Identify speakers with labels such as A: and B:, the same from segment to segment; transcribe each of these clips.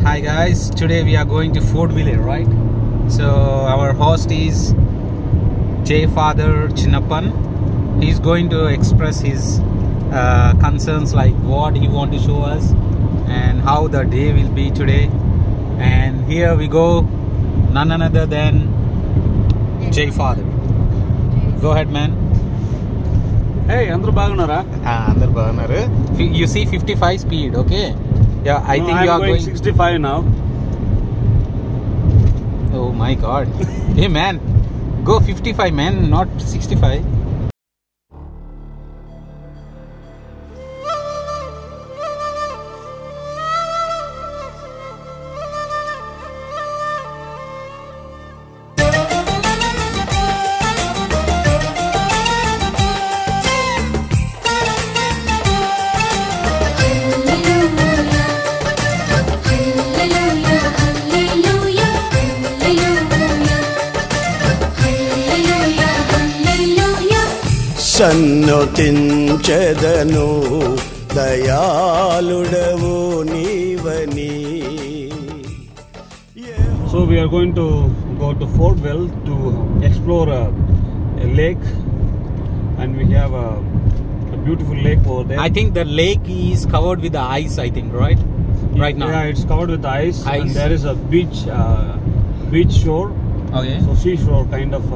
A: Hi guys, today we are going to Fort Village, right? So our host is J Father Chinnappan. He's going to express his concerns, like what he want to show us and how the day will be today. And here we go, none other than J Father. Go ahead, man.
B: Hey, andru bagunara?
A: Andaru bagunaru. You see 55 speed, okay? Yeah, I think you are going
B: 65 now.
A: Oh my god. Hey man, go 55 man, not 65.
C: సన్నుతించెదను దయాళుడవు నీవని.
B: So we are going to go to Fort Well to explore a lake, and we have a beautiful lake over there.
A: I think the lake is covered with the ice, I think, right? Right now.
B: Yeah, it's covered with ice. And there is a beach shore.
A: Okay.
B: So seashore kind of.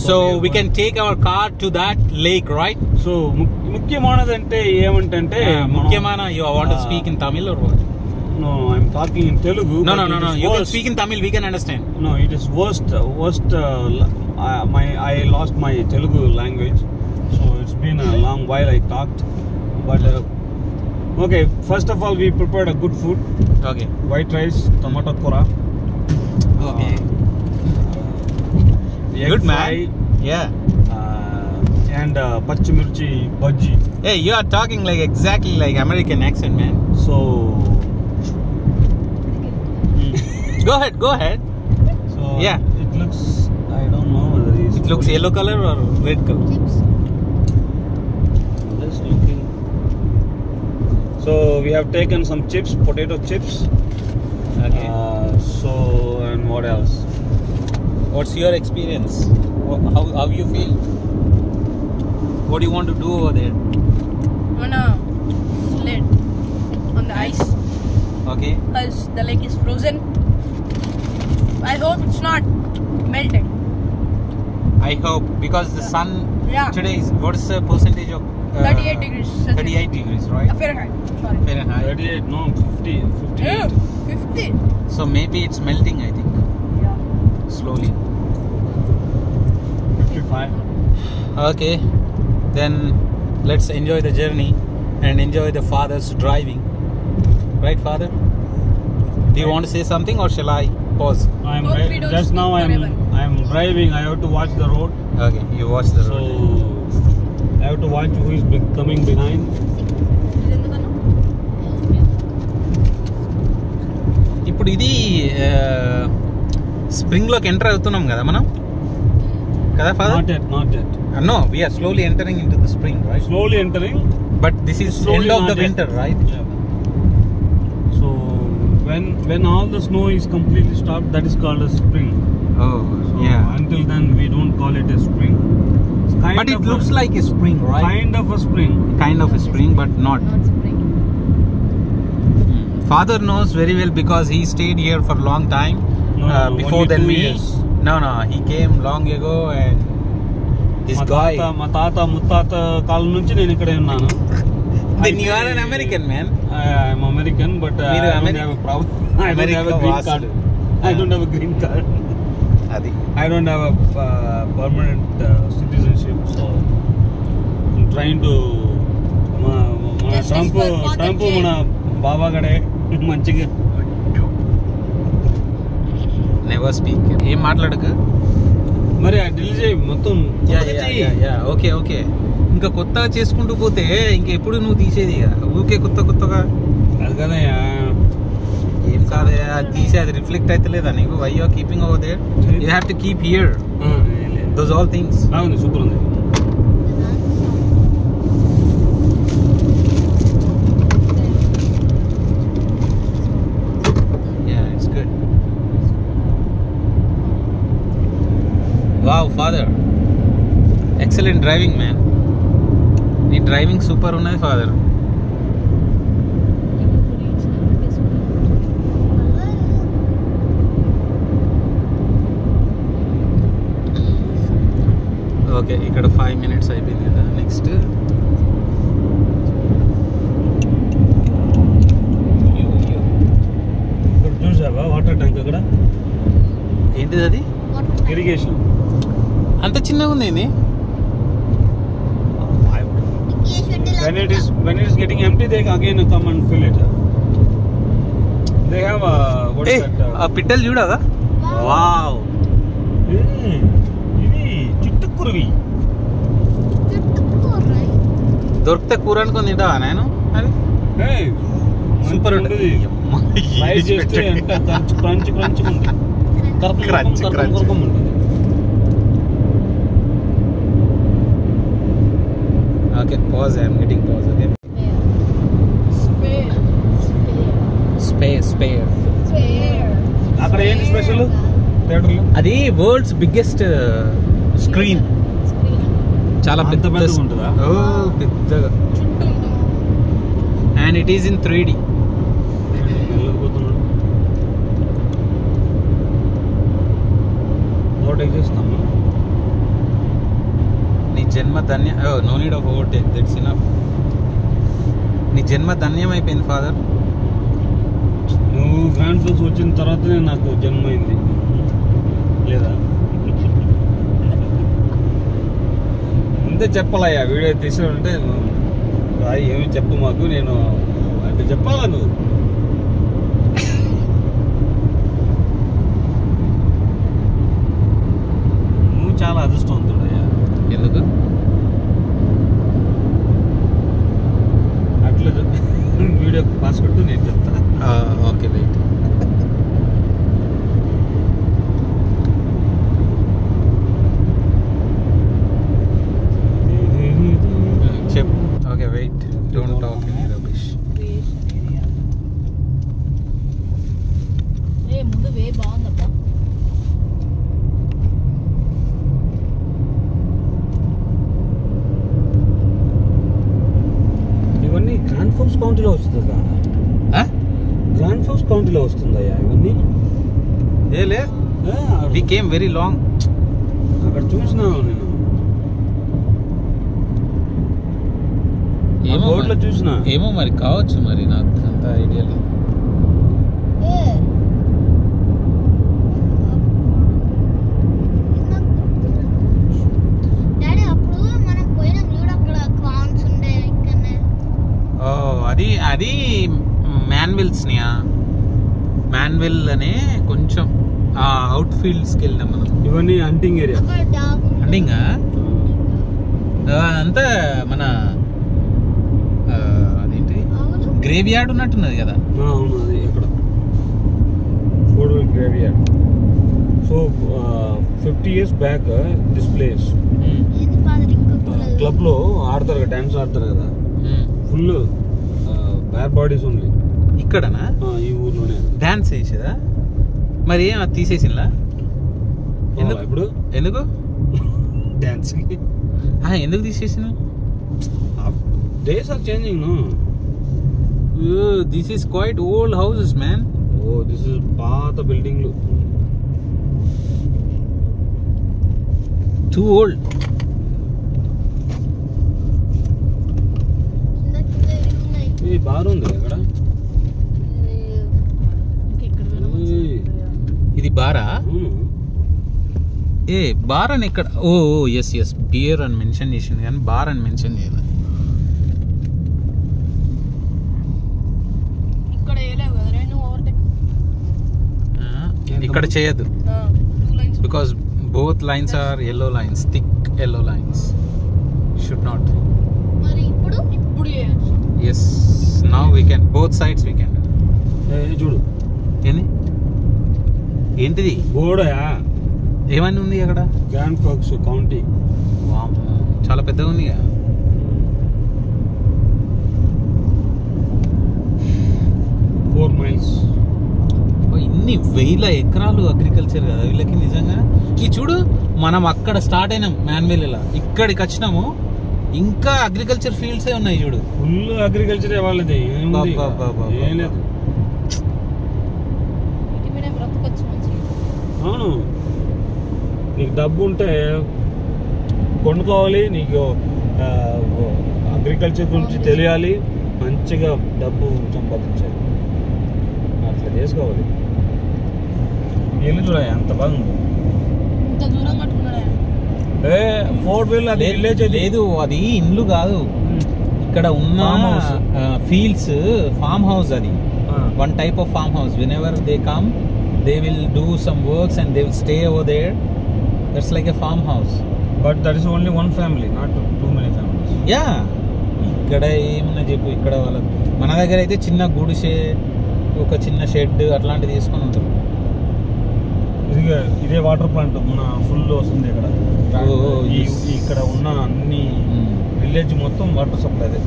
A: So we can take our car to that lake, right?
B: So ముఖ్యమైనదంటే ఏమంటే
A: ముఖ్యమైన, you want to speak in Tamil or what?
B: No, I'm talking in Telugu.
A: No. You can speak in Tamil. We can understand.
B: No, it is worst. I lost my Telugu language, so it's been a long while I talked. But okay, first of all, we prepared a good food.
A: Okay.
B: White rice, tomato kura.
A: Okay. Good man. Yeah.
B: And pachimirchi bhaji.
A: Hey, you are talking like exactly like American accent, man.
B: So
A: go ahead.
B: So
A: yeah,
B: it looks, I don't know whether
A: it looks yellow color or red color.
D: Chips.
B: Just looking. So we have taken some chips, potato chips.
A: Okay.
B: So, and what else?
A: What's your experience? How you feel? What do you want to do over there?
D: I'm gonna sled on the ice
A: Okay.
D: because the lake is frozen. I hope it's not melted.
A: I hope, because the sun today is, what is the percentage of
D: 38 degrees Celsius.
A: 38 degrees, right?
D: Fahrenheit. Sorry.
A: Fahrenheit.
B: 38, no, 50, 58.
D: 50.
A: So maybe it's melting, I think,
D: Yeah.
A: slowly.
B: 55.
A: Okay, then let's enjoy the journey and enjoy the father's driving. Right, father? Do you want to say something or shall I pause?
B: I'm
D: Hope we don't
B: just now
D: speak forever.
B: I'm driving. I have to watch the road.
A: Okay, you watch the
B: So
A: road.
B: I have to watch who is coming behind.
A: ఇప్పుడు ఇది spring లోకి enter అవుతున్నాం కదా మనం, కదా father?
B: Not yet.
A: No, we are slowly entering into the spring, right?
B: Slowly entering.
A: But this is
B: Slowly,
A: end of
B: not
A: the
B: yet.
A: winter, right?
B: Yeah. So when all the snow is completely stopped, that is called a spring.
A: Oh,
B: So
A: yeah.
B: until then, we don't call it a spring. It's kind
A: But it
B: of
A: looks like a spring, right?
B: kind of a spring.
A: Kind of a spring, but not.
D: Not spring.
A: Father knows very well because he stayed here for a long time.
B: No,
A: before
B: only
A: than
B: 2
A: me.
B: years.
A: No, he came long ago, and this guy.
B: మా తాత ముత్తాత కాలం నుంచి నేను ఇక్కడే ఉన్నాను.
A: Then you are an American, man.
B: I'm American, but I don't have a problem. I don't have a green card. I don't have a green card.
A: Adi.
B: I don't have a permanent citizenship, so I'm trying to.
D: Justice for Father
B: Trump
D: Jay.
B: మన బాబాగడే మంచిగా.
A: Never speak. ఏం మాట్లాడకు.
B: మరి ఆ ఢిల్లీ చేయి మొత్తం.
A: Okay. ఇంకా కొత్తగా చేసుకుంటూ పోతే ఇంకా ఎప్పుడు నువ్వు తీసేది ఇక ఊకే కొత్తగా.
B: అది కదా
A: ఏం కాదే, అది తీసే అది రిఫ్లెక్ట్ అయితే లేదా నీకు? Why you are keeping over there? You have to keep here those all things.
B: బాగుంది, సూపర్ ఉంది.
A: Father excellent driving man. నీ డ్రైవింగ్ సూపర్ ఉన్నది ఫాదర్. ఓకే, ఇక్కడ 5 minutes అయిపోయింది కదా. నెక్స్ట్
B: ఇక్కడ చూసావా వాటర్ ట్యాంక్ అక్కడ
A: ఏంటిది అది?
B: ఇరిగేషన్.
A: అంత చిన్నగా ఉంది ఏంది?
B: When it is getting empty, they again come and fill it. They have what is that?
A: ఆ పిట్టలు చూడగా. వావ్,
B: ఇది చిట్టుకురువి.
A: దొరికితే కూర అనుకుని తింటావా నేను? అది సూపర్ ఉంటుంది.
B: ఫ్రై చేస్తే ఎంత క్రంచ్ క్రంచ్ ఉంది.
A: Crunch.
B: ఉంటుంది.
A: Okay, pause. I'm getting pause. Okay, spare.
B: అక్కడ ఏంటి స్పెషల్ థియేటర్లో?
A: అది వరల్డ్స్ బిగ్గెస్ట్ స్క్రీన్. చాలా
B: అంత
A: పెద్ద
B: పెద్దగా ఉంటుందా?
A: ఓ పెద్దగా. And it is in 3D.
B: వెళ్ళకపోతున్నాడు. ఓవర్టేక్ చేస్తాము.
A: నీ జన్మ ధన్య. No need of overtake, that's enough. నీ జన్మ ధన్యం అయిపోయింది ఫాదర్.
B: నువ్వు గ్రాండ్ ఫిల్స్ వచ్చిన తర్వాతనే నాకు జన్మ అయింది లేదా? ముందే చెప్పాలయ్యా, వీడియో తీసాడంటే రాయి ఏమి చెప్పు మాకు, నేను అంటే చెప్పాలా నువ్వు. నువ్వు చాలా అదృష్టవంతుడయ్యా.
A: ఎందుకు?
B: అట్లా వీడియో పాస్ కొట్టు, నేను చెప్తా.
A: Okay, wait. చెప్. Okay, wait. Don't talk any rubbish.
D: ముందు వే బాగుందబ్బా.
B: ఇవన్నీ గ్రాండ్ ఫోర్స్ కౌంటీలో వస్తుందా? గ్రాండ్ ఫోర్స్ కౌంటీలో వస్తుందయ్యా ఇవన్నీ?
A: లే, వి కేమ్ వెరీ లాంగ్.
B: అక్కడ చూసినాను నేను, బోర్డులో చూసినా.
A: ఏమో మరి, కావచ్చు మరి, నాకు అంత ఐడియా లేదు. అది మ్యాన్విల్స్నియా? మ్యాన్విల్ అనే కొంచెం ఆ అవుట్ ఫీల్డ్స్కి వెళ్ళినాం మనం.
B: ఇవన్నీ హంటింగ్ ఏరియా.
A: హంటింగ్ అంతా మన అదేంటి గ్రేవ్ యార్డ్ ఉన్నట్టున్నది కదా.
B: అవును, అది ఎక్కడ Ford grave yard. So 50 years back this place club లో ఆడతారు కదా, డాన్స్ ఆడతారు కదా, ఫుల్ బ్యాడ్ బాడీస్ ఓన్లీ.
A: ఇక్కడనా?
B: ఈ ఊర్లోనే
A: డాన్స్ చేసేదా? మరి ఏం అది తీసేసిందా?
B: ఇప్పుడు
A: ఎందుకు
B: డాన్స్
A: ఎందుకు తీసేసిన?
B: Days are changing. No,
A: this is quite old houses man.
B: Oh, this is పాత బిల్డింగ్లు.
A: Two old.
B: ఇది బార్ ఉంది అక్కడ.
A: ఇది బారా? ఏ బార్ అని ఇక్కడ? ఓ ఎస్ బియర్ అని మెన్షన్ చేసింది కానీ బార్ అని మెన్షన్ చేయలేదు. ఇక్కడ చేయదు because both lines are yellow lines, thick yellow lines. Should not. Yes, now we can, both sides we can.
B: చూడు
A: ఏంటిది
B: బోర్డయా?
A: ఏమని ఉంది అక్కడ?
B: Grand forks county.
A: చాలా పెద్దగా ఉంది కదా.
B: 4 miles.
A: ఇన్ని 1000 ఎకరాలు అగ్రికల్చర్ కదా వీళ్ళకి నిజంగా. ఈ చూడు మనం అక్కడ స్టార్ట్ అయినాం మ్యాన్వేలీలా, ఇక్కడికి వచ్చినాము ఇంకా అగ్రికల్చర్ ఫీల్డ్సే ఉన్నాయి చూడు.
B: ఫుల్ అగ్రికల్చర్ వాళ్ళది, ఏం లేదు. అవును, నీకు డబ్బు ఉంటే కొనుక్కోవాలి, నీకు అగ్రికల్చర్ గురించి తెలియాలి, మంచిగా డబ్బు సంపాదించాలి, అట్లా చేసుకోవాలి. ఇల్లు చూడ ఎంత బాగుంది. ఫోర్ట్ వీల్ అది విలేజ్
A: లేదు, అది ఇల్లు కాదు, ఇక్కడ ఉన్న ఫీల్డ్స్ ఫార్మ్ హౌస్. అది one type of farm house. When ever they come they will do some works and they will stay over there. That's like a farmhouse,
B: but that is only one family, not too many families.
A: Yeah, ఇక్కడ ఏమన్నా చెప్పు, ఇక్కడ వాళ్ళ మన దగ్గర అయితే చిన్న గుడిసె, ఒక చిన్న షెడ్ అట్లాంటివి తీసుకొని ఉంటారు.
B: ఇదే వాటర్ ప్లాంట్ మన ఫుల్ వస్తుంది ఇక్కడ. ఇక్కడ ఉన్న అన్ని విలేజ్ మొత్తం వాటర్ సప్లై అదే.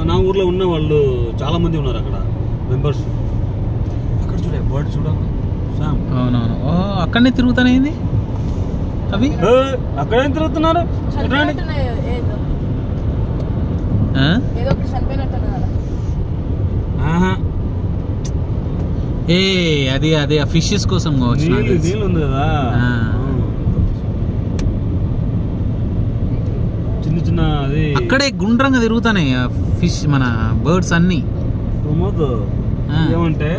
B: నా ఊర్లో ఉన్న వాళ్ళు చాలా మంది ఉన్నారు అక్కడ మెంబర్స్. అక్కడ చూడే బర్డ్ చూడండి.
A: అవునవును, అక్కడనే తిరుగుతానేది అవి,
B: అక్కడేం తిరుగుతున్నారు.
A: అది అదే ఫిషెస్ కోసం
B: నీళ్ళు ఉంది కదా, చిన్న చిన్న అది
A: అక్కడే గుండ్రంగా తిరుగుతాయి ఫిష్, మన బర్డ్స్ అన్ని.
B: ఏమంటే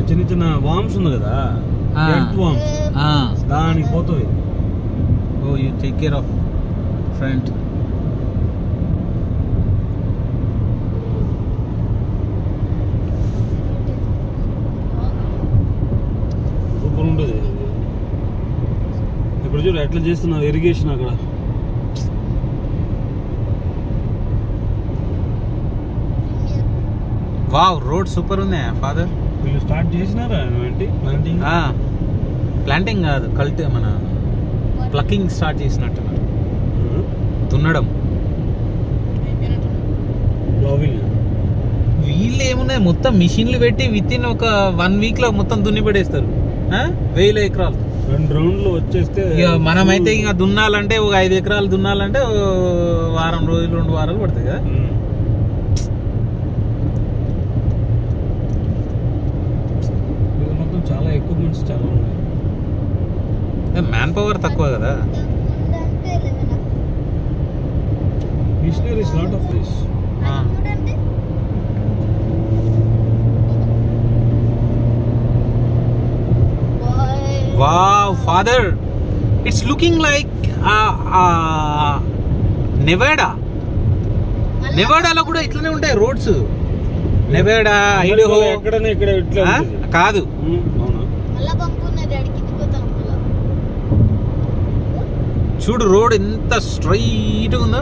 B: చిన్న చిన్న వామ్స్ ఉంది కదా, వామ్స్, దానికి పోతుంది.
A: Oh you take care of friend.
B: Super ఉంటుంది. ఇప్పుడు చూడు ఎట్లా చేస్తున్నారు ఇరిగేషన్ అక్కడ.
A: వావ్, రోడ్ సూపర్ ఉంది ఫాదర్.
B: వీళ్ళు స్టార్ట్ చేసినారా ప్లాంటింగ్?
A: ప్లాంటింగ్ కాదు, మన ప్లకింగ్ స్టార్ట్ చేసినట్టు, దున్నడం. వీళ్ళు ఏమున్నాయి, మొత్తం మిషన్లు పెట్టి విత్ ఇన్ ఒక 1 week లో మొత్తం దున్ని పడేస్తారు. 1000 ఎకరాలు
B: 2 rounds వచ్చేస్తే.
A: మనమైతే ఇంకా దున్నాలంటే ఒక 5 ఎకరాలు దున్నాలంటే వారం రోజులు 2 వారాలు పడుతుంది కదా.
B: చాలా ఎక్విప్మెంట్స్ చాలా ఉన్నాయి.
A: మ్యాన్ పవర్ తక్కువ కదా.
B: Missionaries lot of this.
A: Wow father, it's looking like నెవాడాలో కూడా ఇట్లనే ఉంటాయి రోడ్స్. నెవాడా, ఐడహో
B: ఎక్కడనే ఇక్కడ ఇట్లా
A: కాదు. చూడు రోడ్ ఎంత స్ట్రైట్ ఉందో.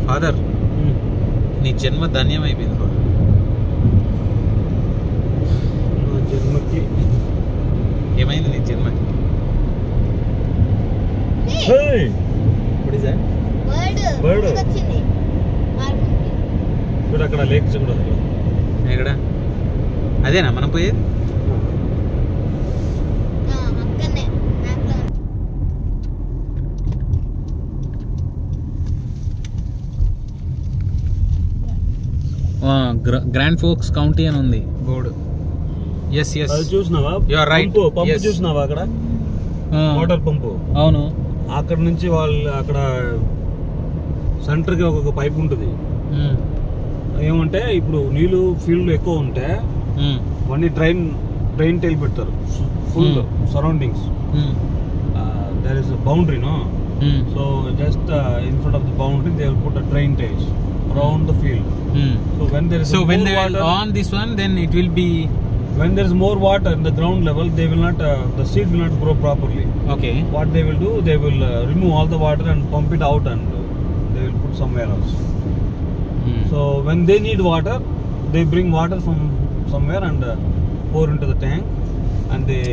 A: ఫాదర్, నీ జన్మ ధన్యం అయిపోయింది ఫాదర్.
B: జన్మకి
A: ఏమైంది నీ జన్మకి?
B: అక్కడ లేక్ చూడదు.
A: ఎక్కడ? అదేనా మనం పోయేది? గ్రాండ్ ఫోక్స్ కౌంటీ అని ఉంది బోర్డు. ఎస్ ఎస్,
B: చూసినావా? పంపు చూసినావా అక్కడ? వాటర్ పంపు.
A: అవును,
B: అక్కడ నుంచి వాళ్ళు అక్కడ సెంటర్ కి ఒక పైప్ ఉంటుంది. ఏమంటే ఇప్పుడు నీళ్లు ఫీల్డ్ ఎక్కువ ఉంటే వన్నీ డ్రైన్ టైల్ పెడతారు full surroundings. There is boundary no, so just in front of the boundary they will put a drain tiles around the field. So when there is
A: when they will on this one, then it will be,
B: when there is more water in the ground level, they will not the seed will not grow properly.
A: Okay,
B: what they will do, they will remove all the water and pump it out and they will put somewhere else. So when they need water, they bring water from somewhere and pour into the tank and they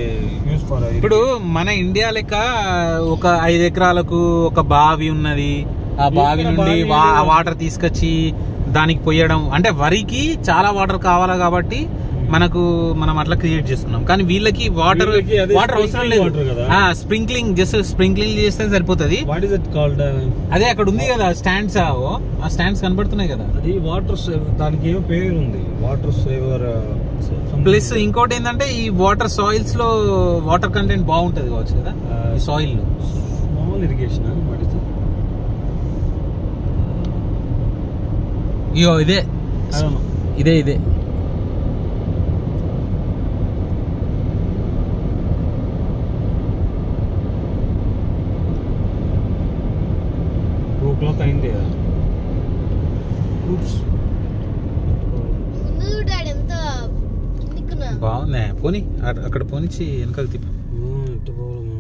B: use
A: ఇప్పుడు మన India లెక్క ఒక 5 ఎకరాలకు ఒక బావి ఉన్నది, ఆ బావి నుండి వాటర్ తీసుకొచ్చి దానికి పోయడం, అంటే వరికి చాలా వాటర్ కావాలా కాబట్టి మనం అట్లా క్రియేట్ చేసుకున్నాం. కానీ వీళ్ళకి వాటర్ అవసరం లేదు, స్ప్రింక్లింగ్ చేస్తే సరిపోతుంది. అదే అక్కడ ఉంది కదా స్టాండ్స్, ఆ స్టాండ్స్ కనబడుతున్నాయి కదా,
B: అది వాటర్ దానికి ఏం పేరు ఉంది, వాటర్ సేవర్.
A: ప్లస్ ఇంకోటి ఏంటంటే ఈ వాటర్ సాయిల్స్ లో వాటర్ కంటెంట్ బాగుంటది కావచ్చు కదా ఈ సాయిల్ లో.
B: స్మాల్ ఇరిగేషన్
A: ఇయో ఇదే ఇదే
B: 2 o'clock అయింది.
A: బాగుంది. పోనీ అక్కడ పోనిచ్చి వెనకకి తిప్ప,
B: ఇటు పోవాలి.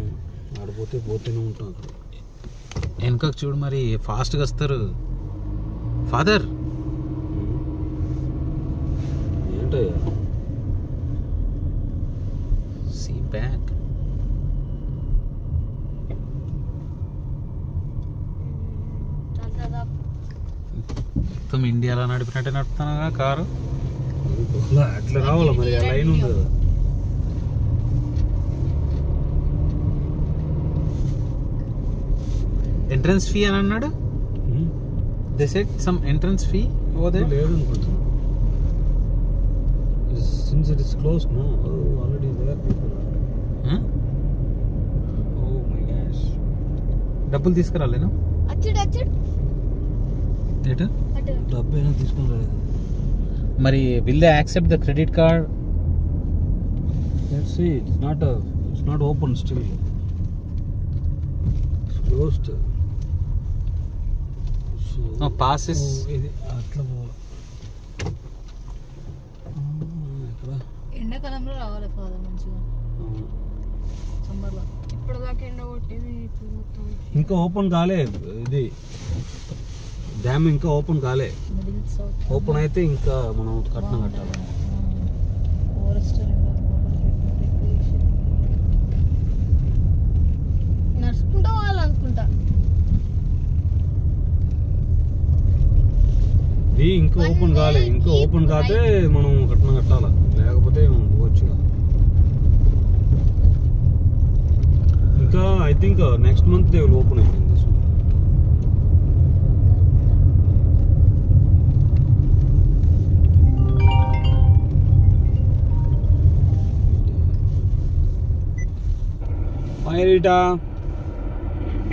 B: ఆడిపోతే పోతూనే ఉంటాం అక్కడ.
A: వెనకకి చూడు, మరి ఫాస్ట్గా వస్తారు. ఫాదర్
B: ఏంటయ్యా
A: సీ బ్యాక్. మొత్తం ఇండియాలో నడిపినట్టే నడుపుతానుగా కారు.
B: అట్లా రావాలా మరి, ఆ లైన్ ఉంది కదా.
A: ఎంట్రన్స్ ఫీ అని అన్నాడు. They said some entrance fee over there.
B: లేదు అనుకుంటున్నా. Since it is closed now, already there people are. Oh my gosh.
A: డబ్బులు తీసుకురాలేను. ఎటు
B: డబ్బు అయినా తీసుకుని రాలేదు.
A: మరి will they accept the credit card?
B: Let's see. It's not open still. It's closed. So
A: no passes.
B: ఇది అట్లా పోవాలి.
D: ఎండాకాలంలో రావాలి ఫాదర్ మంచిగా. సమ్మర్లో ఇప్పుడు దాకా ఎండ కొట్టేది, ఇప్పుడు మొత్తం
B: ఇంకా ఓపెన్ కాలే. ఇది డ్యామ్ ఇంకా ఓపెన్ కాలే. ఓపెన్ అయితే ఇంకా మనం కట్నం కట్టాలి.
D: నడుచుకుంటూ పోవాలనుకుంటా.
B: ఇది ఇంకా ఓపెన్ కాలే. ఇంకా ఓపెన్ కాతే మనం కట్నం కట్టాలా, లేకపోతే మనం పోవచ్చు. ఇంకా I think next month they will open అయిపోయింది. Hi Rita.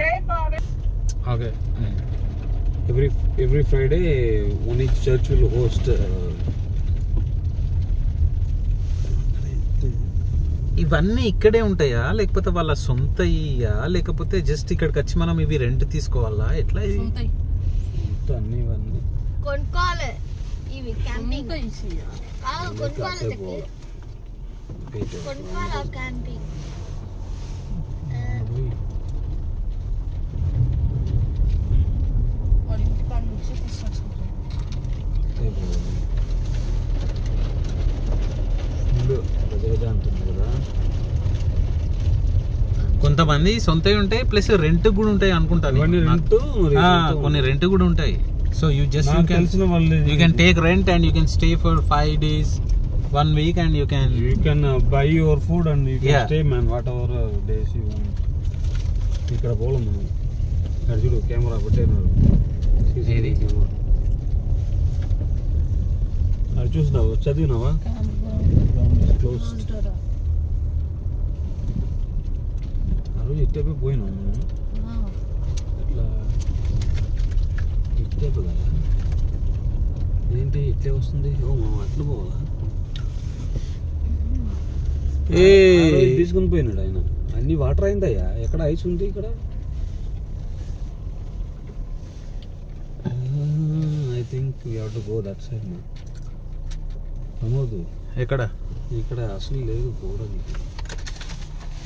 D: Hey father.
B: Okay. Every Friday, one each church will host.
A: ఇవన్నీ ఇక్కడే ఉంటాయా, లేకపోతే వాళ్ళ సొంత ఇయ్యా, లేకపోతే జస్ట్ ఇక్కడికి వచ్చి మనం ఇవి రెంట్ తీసుకోవాలా, ఎట్లా?
B: అన్ని ఇవన్నీ
D: కొనుక్కోవాలి. ఇవి క్యాంపింగ్ కొనుక్కోవాలి. క్యాంపింగ్
A: కొంతమంది సొంతవి ఉంటాయి, ప్లస్ రెంట్ కూడా ఉంటాయి అనుకుంటాను. కొన్ని రెంట్ కూడా ఉంటాయి. So you just you can take rent and you can stay for 5 days, 1 week and you can
B: buy your food and you can stay man whatever days you want. ఇక్కడ పోలం మనం. ఇక్కడ చూడు కెమెరా పెట్టేనారు.
A: ఏది
B: camera అది చూసినావా, చదివినావా? Closed. ఆ రోజు ఇట్టేపై పోయినాం మనం. ఇట్లా ఇట్టేపై కదా, ఏంటి ఇట్లే వస్తుంది? ఓ మనం అట్లా పోవాలా? తీసుకుని పోయినాడు ఆయన. అన్ని వాటర్ అయిందయ్యా. ఎక్కడ ఐస్ ఉంది ఇక్కడ? I think we have to go that side నా. నమోదు
A: ఎక్కడ?
B: ఇక్కడ అసలు లేదు పోవడానికి.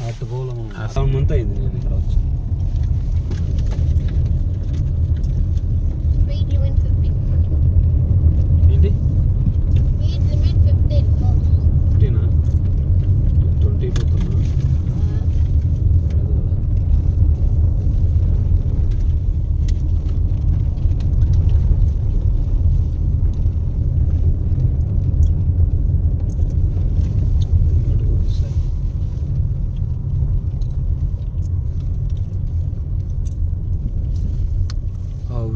B: అటు పోవడం 7 months అయింది నేను ఇక్కడ వచ్చి. ఏంటి
D: 15
B: 15 20 పోతున్నా.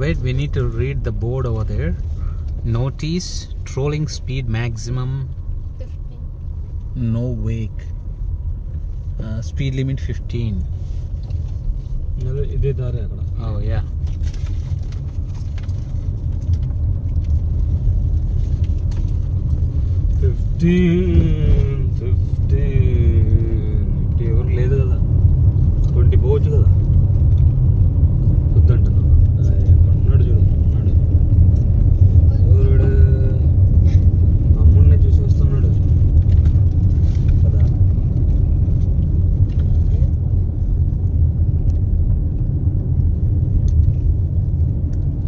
A: Wait, we need to read the board over there. Notice trolling speed maximum,
D: 15.
A: no wake. Speed limit 15.
B: ఇదే దారి అక్కడ.
A: Oh yeah.
B: ఇప్పుడు ఎవరు లేదు కదా, 20 పోవచ్చు కదా. వద్దంటున్నా ఉన్నాడు చూడు, ఉన్నాడు ఎవరు, అమ్ముడినే చూసి వస్తున్నాడు కదా.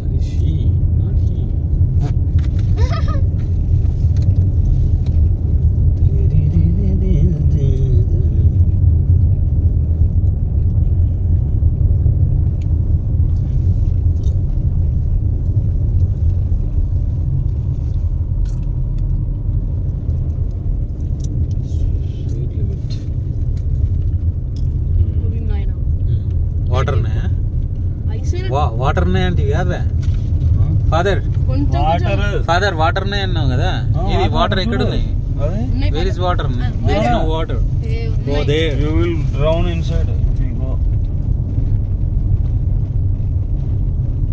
B: అది షీ నాట్ హీ.
A: వాటర్ అంటే కాదా ఫాదర్? ఫాదర్ వాటర్ అన్నావు కదా, ఇది వాటర్ ఎక్కడ ఉన్నాయి? Where is water? There is no water.
B: Go there. You will drown inside. Go.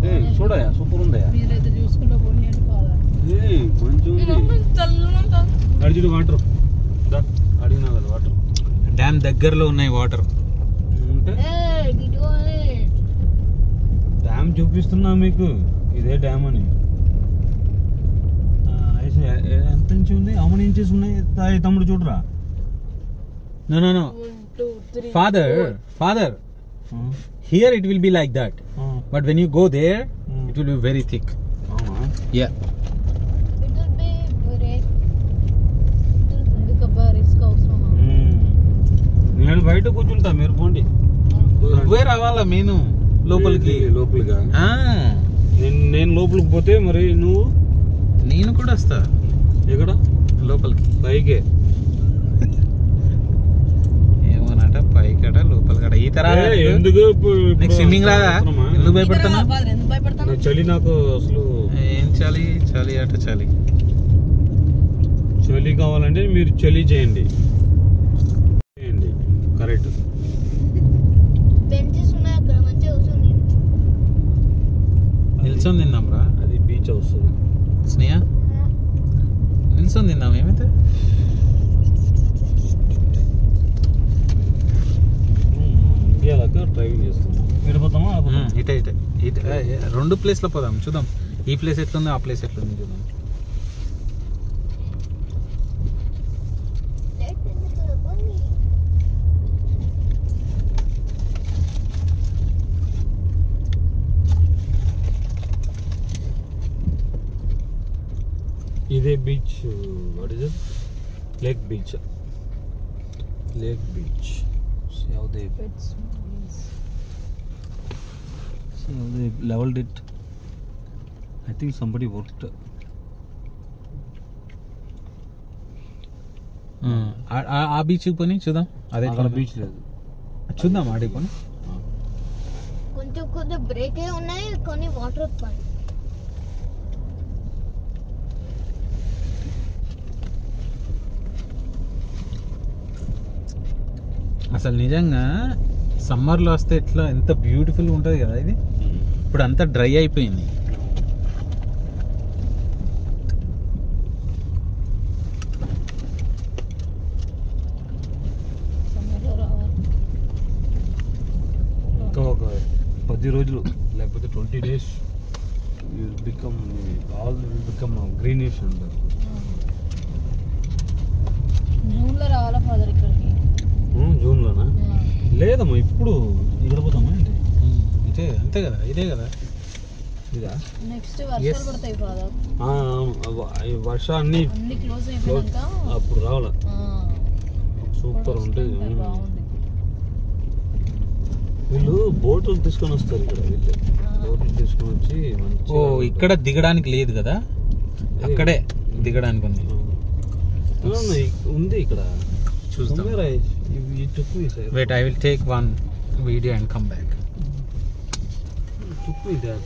B: Hey, చూడయా, సూపర్ ఉందయా.
D: మీరైతే చూసుకుంటా పోనీయండి ఫాదర్.
B: ఏయ్, మంచి ఉంది. అడిగిడు వాటర్. దా, అడిగినా కదా వాటర్.
A: డ్యామ్ దగ్గరలో ఉన్నాయి వాటర్.
B: ఉంటే డ్యామ్ చూపిస్తున్నా మీకు, ఇదే డ్యామ్ అని. ఎంత ఇంచు ఉంది? హౌ మెనీ ఇంచెస్ ఉన్నాయి తమ్ముడు చూడరా.
A: No. 1, 2, 3, father. Here it will be like that, but when you go there, it will be very thick. Yeah.
D: It will be great. ఎందుకబ్బా రిస్క్ అవసరమా?
B: నేను బయట కూర్చుంటా, మీరు పోండి.
A: నువ్వే రావాలా నేను లోపలికి?
B: లోపలిగా నేను లోపలికి పోతే మరి నువ్వు?
A: నేను కూడా వస్తా.
B: ఎక్కడ?
A: లోపలికి.
B: పైకే
A: ఏమోనట, పైకట లోపలికట. ఈత రాదా?
B: ఎందుకు
A: స్విమ్మింగ్ రాదా? ఎందుకు భయపడతాను?
D: ఎందుకు భయపడతాను?
B: చలి నాకు అసలు.
A: ఏం చలి? చలి అట చలి.
B: చలి కావాలంటే మీరు చలి చేయండి. కరెక్ట్.
D: బెంచెస్ ఉన్నాయి అక్కడ, మంచిగా కూర్చొని
A: నిల్చొని తిందాం రా.
B: అది బీచ్ వస్తుంది.
A: స్నేహ నిల్చొని తిందాం. ఏమైతే
B: ఇండియాలోకి డ్రైవింగ్ చేస్తున్నాం. వెళ్ళిపోతామా?
A: ఇటే 2 ప్లేస్లో పోదాం, చూద్దాం. ఈ ప్లేస్ ఎట్లుంది, ఆ ప్లేస్ ఎట్లుంది చూద్దాం.
B: ఇదే beach. What is it? Lake beach. Lake beach. See how they leveled it. I think somebody worked.
A: ఆ బీచ్ పోనీ చూద్దాం. అదే
B: అక్కడ బీచ్ లేదు,
A: చూద్దాం. ఆడి పోనీ.
D: కొంచెం బ్రేక్ ఉన్నాయి, కొన్ని వాటర్ వస్తాయి.
A: అసలు నిజంగా సమ్మర్లో వస్తే ఎట్లా ఎంత బ్యూటిఫుల్గా ఉంటుంది కదా ఇది. ఇప్పుడు అంతా డ్రై అయిపోయింది.
B: ఇంకా ఒక 10 రోజులు లేకపోతే 20 days బికమ్ గ్రీనిష్ అంటారు.
D: జూన్లో రావాలా ఫాదర్ ఇక్కడికి?
B: జూన్లోనా? లేదమ్మా, ఇప్పుడు ఇక్కడ పోతామా ఏంటి?
A: ఇదే అంతే కదా, ఇదే కదా.
B: ఇదా
D: నెక్స్ట్ వర్షాలు పడతాయి ఫాదర్.
B: వర్ష అన్ని
D: క్లోజ్ అయిపోయాక
B: అప్పుడు రావాల. సూపర్ ఉంటుంది. వీళ్ళు బోట్లు తీసుకొని వస్తారు ఇక్కడ. వీళ్ళు బోట్లు తీసుకొని వచ్చి
A: ఓ ఇక్కడ దిగడానికి లేదు కదా, అక్కడే దిగడానికి ఉంది.
B: ఉంది ఇక్కడ.
A: చూద్దాం. Wait, I will take one video and come back.
B: Took me that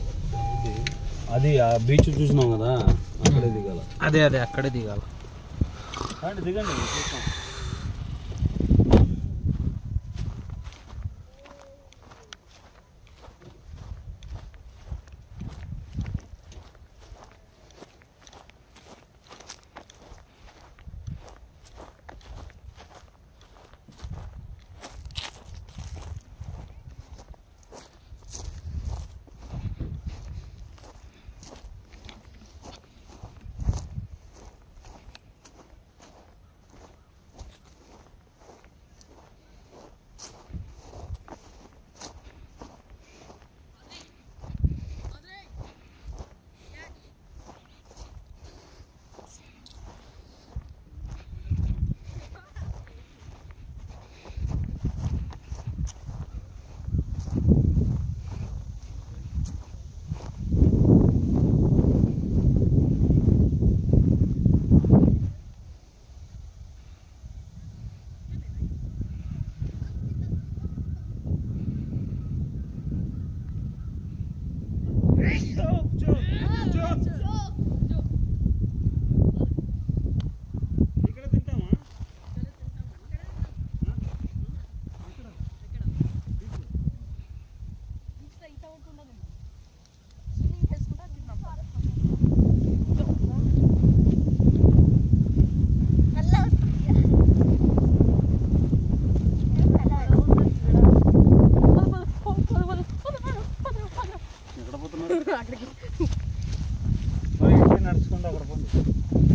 B: day. అది ఆ బీచ్ చూసినాం కదా, అక్కడే దిగాల.
A: అదే అక్కడే దిగాలి.
B: దిగండి.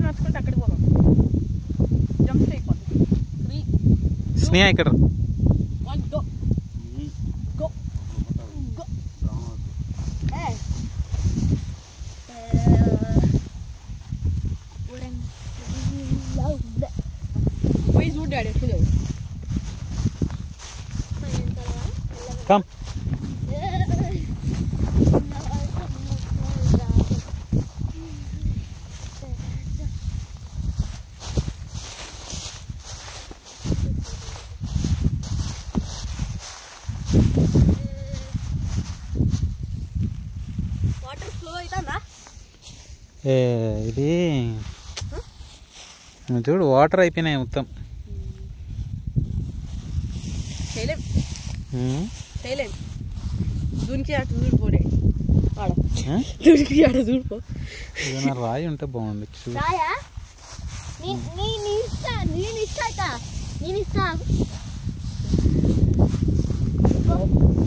D: నడుచుకుంటే అక్కడికి పోదాం. జంప్ అయిపోతుంది.
A: స్నేహ ఇక్కడ కమ్. ఇది చూడు వాటర్ అయిపోయినాయి మొత్తం. ఏదైనా రాయి ఉంటే బాగుంది.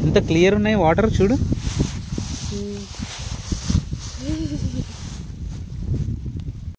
A: ఎంత క్లియర్ ఉన్నాయి వాటర్ చూడు.